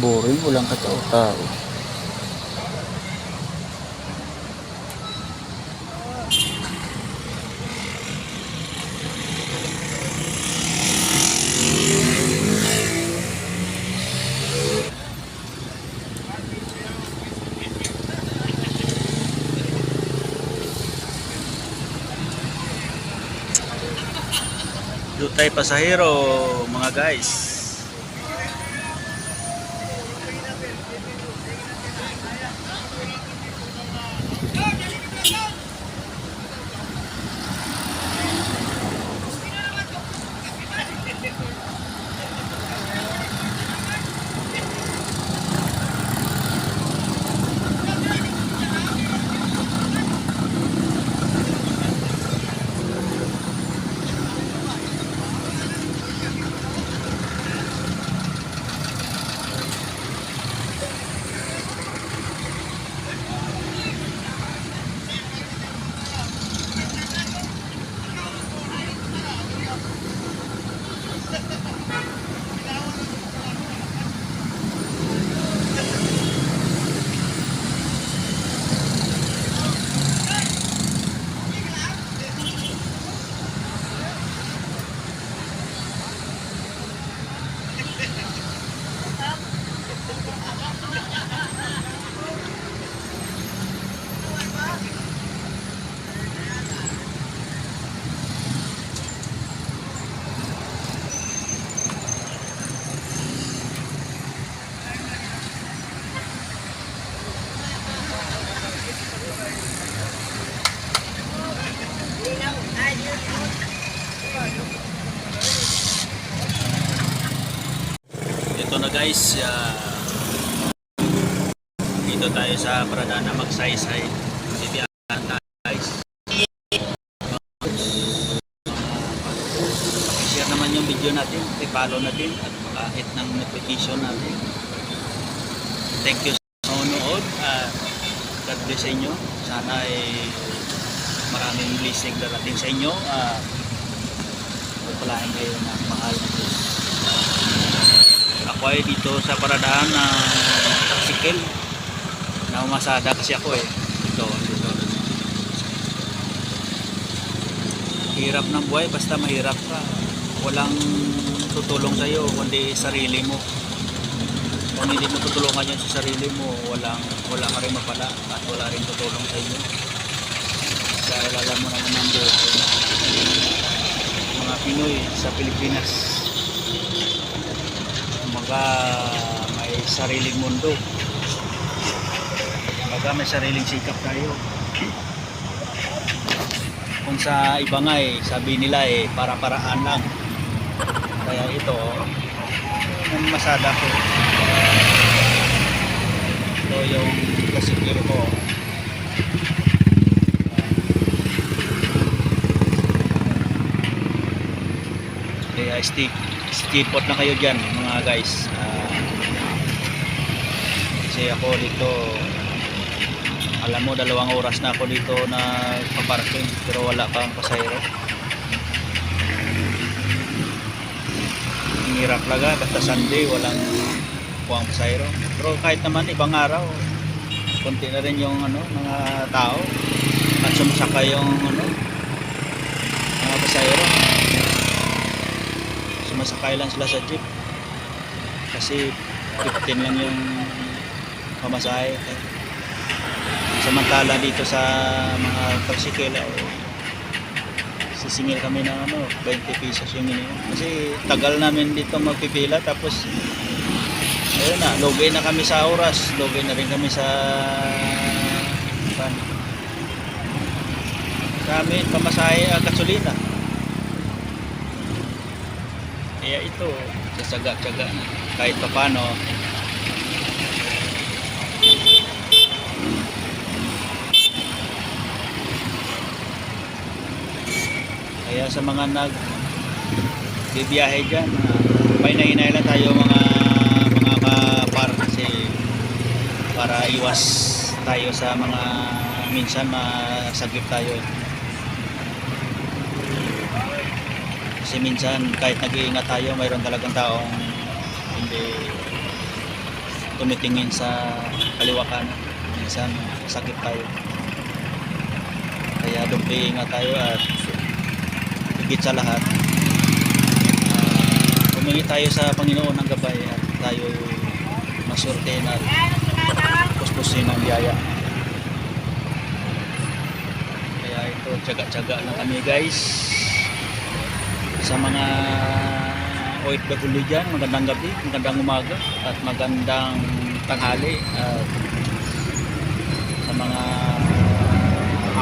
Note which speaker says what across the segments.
Speaker 1: boring, walang katao-tao. Dutay pasahero, mga guys. Ito na guys, dito tayo sa parada na magsaysay. Bibiyahan tayo guys. Share naman yung video natin, i-follow natin at makahit ng notification natin. Thank you sa manonood at God bless sa inyo. Sana ay maraming blessing darating sa inyo. Pagpalain kayo ng mahal na Diyos. Ako ay dito sa paradahan na tricycle na umasada kasi ako dito. Hirap ng buhay, basta mahirap ka, walang tutulong sa iyo kundi sarili mo. Kung hindi mo tutulungan yan sa sarili mo, wala ka rin mapala at wala rin tutulong sa inyo. Dahil alam mo naman ang buhay mga Pinoy sa Pilipinas, may sariling mundo, may sariling sikap tayo. Kung sa iba nga sabi nila para-paraan lang. Kaya ito yung masada ko, ito yung klasikero ko. Kaya stay put na kayo dyan mga guys. Kasi ako dito, alam mo, 2 oras na ako dito na paparking pero wala pang pasahero. Hirap talaga, basta Sunday walang puwang pasahero. Pero kahit naman ibang araw, konti na rin yung mga tao at sumasakay yung mga pasahero. Sumasakay lang sila sa jeep kasi 15 lang yung pamasahe. Samantala dito sa mga tricycle sisingil kami ng 20 pesos yung minimum. Kasi tagal namin dito magpipila, tapos ayun na, logay na kami sa oras, logay na rin kami sa amin pamasahe gasolina. Kaya ito, sasaga-tsaga na kahit papano. Kaya sa mga nagbibiyahe dyan, pahinay-hinay lang tayo mga kapar, kasi para iwas tayo sa mga minsan masagip tayo. Kasi minsan kahit nag-iingat tayo, mayroon talagang taong hindi tumitingin sa kaliwa kanan. Minsan sakit tayo. Kaya doon ingat tayo at higit sa lahat, humingi tayo sa Panginoon ng gabay at tayo masurte at puspusin ang biyaya. Kaya ito, tsaga-tsaga lang kami guys. Sa mga OFW dyan, magandang gabi, magandang umaga at magandang tanghali. At sa mga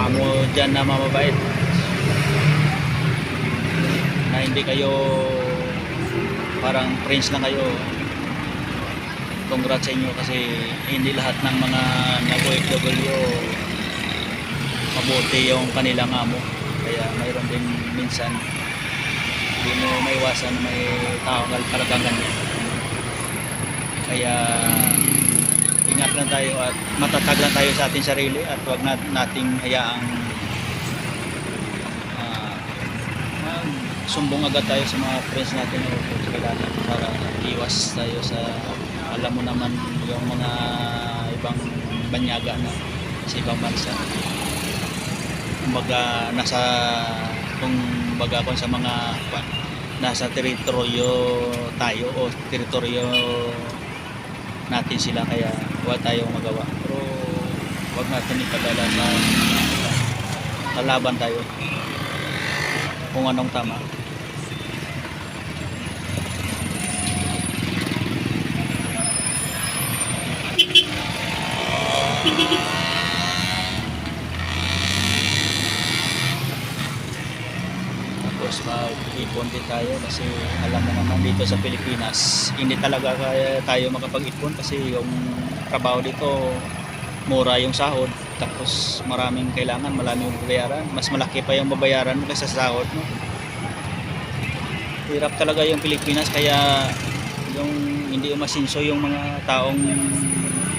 Speaker 1: amo dyan na mamabait na hindi kayo parang friends lang kayo, congrats sa inyo kasi hindi lahat ng mga nag-OFW mabuti yung kanilang amo. Kaya mayroon din minsan hindi mo maiwasan na may tao talagang ganyan. Kaya ingat lang tayo at matatag lang tayo sa ating sarili at huwag nating hayaang sumbong agad tayo sa mga friends natin o kailangan para iwas tayo sa, alam mo naman yung mga ibang banyaga na sa ibang bansa. Kumbaga kung sa mga nasa teritoryo tayo o teritoryo natin sila, kaya huwag tayong magawa. Pero huwag natin ipadala sa kalaban tayo kung anong tama. Tapos mag-ipon din tayo kasi alam mo naman dito sa Pilipinas hindi talaga kaya tayo makapag-ipon kasi yung trabaho dito mura yung sahod, tapos maraming kailangan, maraming babayaran, mas malaki pa yung babayaran mo kaysa sa sahod mo. Hirap talaga yung Pilipinas, kaya yung hindi umasinso yung mga taong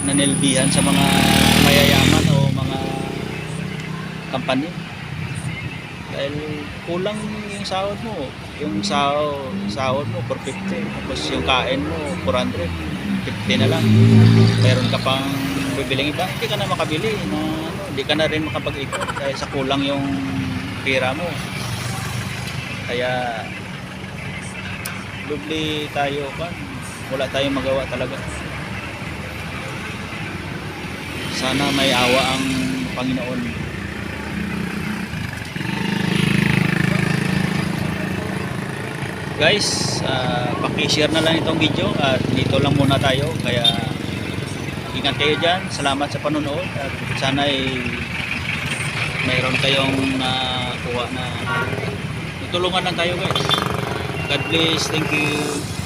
Speaker 1: nanilbihan sa mga mayayaman o mga company dahil kulang yung sahod mo. Yung sahod mo 450, tapos yung kain mo 400, 50 na lang. Meron ka pang bibiling iba, hindi ka na makabili na hindi ka na rin makapag-ipon dahil sa kulang yung pera mo. Kaya dubli tayo kan, wala tayong magawa talaga. Sana may awa ang Panginoon. Guys, paki-share na lang itong video at dito lang muna tayo. Kaya ingat kayo dyan. Salamat sa panonood at sana mayroon kayong nakuha na tutulungan lang tayo guys. God bless. Thank you.